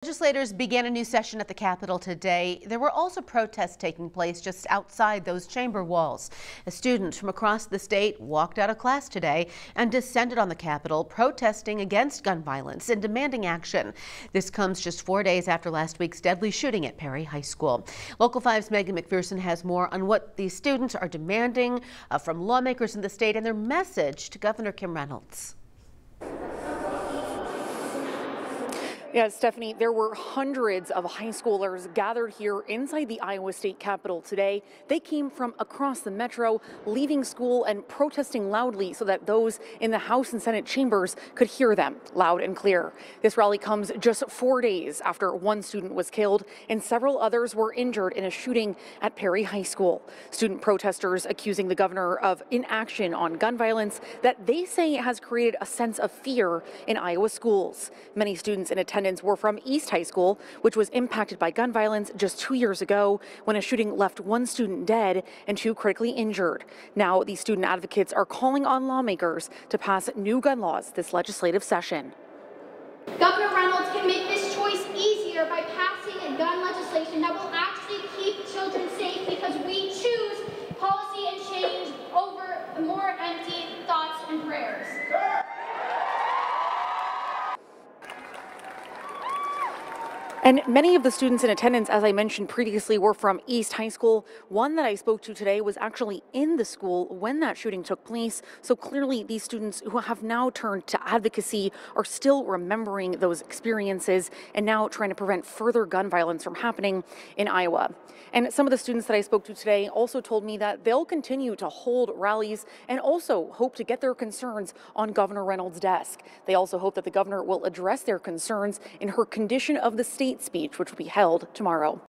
Legislators began a new session at the Capitol today. There were also protests taking place just outside those chamber walls. Students from across the state walked out of class today and descended on the Capitol, protesting against gun violence and demanding action. This comes just 4 days after last week's deadly shooting at Perry High School. Local 5's Megan McPherson has more on what these students are demanding from lawmakers in the state and their message to Governor Kim Reynolds. Yeah, Stephanie, there were hundreds of high schoolers gathered here inside the Iowa State Capitol today. They came from across the metro, leaving school and protesting loudly so that those in the House and Senate chambers could hear them loud and clear. This rally comes just 4 days after one student was killed and several others were injured in a shooting at Perry High School. Student protesters accusing the governor of inaction on gun violence that they say has created a sense of fear in Iowa schools. Many students in attendance were from East High School, which was impacted by gun violence just 2 years ago when a shooting left one student dead and two critically injured. Now, these student advocates are calling on lawmakers to pass new gun laws this legislative session. Governor Reynolds can make this choice easier by passing a gun legislation that will actually keep children safe, because we choose policy and change over more empty thoughts and prayers. And many of the students in attendance, as I mentioned previously, were from East High School. One that I spoke to today was actually in the school when that shooting took place. So clearly these students who have now turned to advocacy are still remembering those experiences and now trying to prevent further gun violence from happening in Iowa. And some of the students that I spoke to today also told me that they'll continue to hold rallies and also hope to get their concerns on Governor Reynolds' desk. They also hope that the governor will address their concerns in her Condition of the State speech, which will be held tomorrow.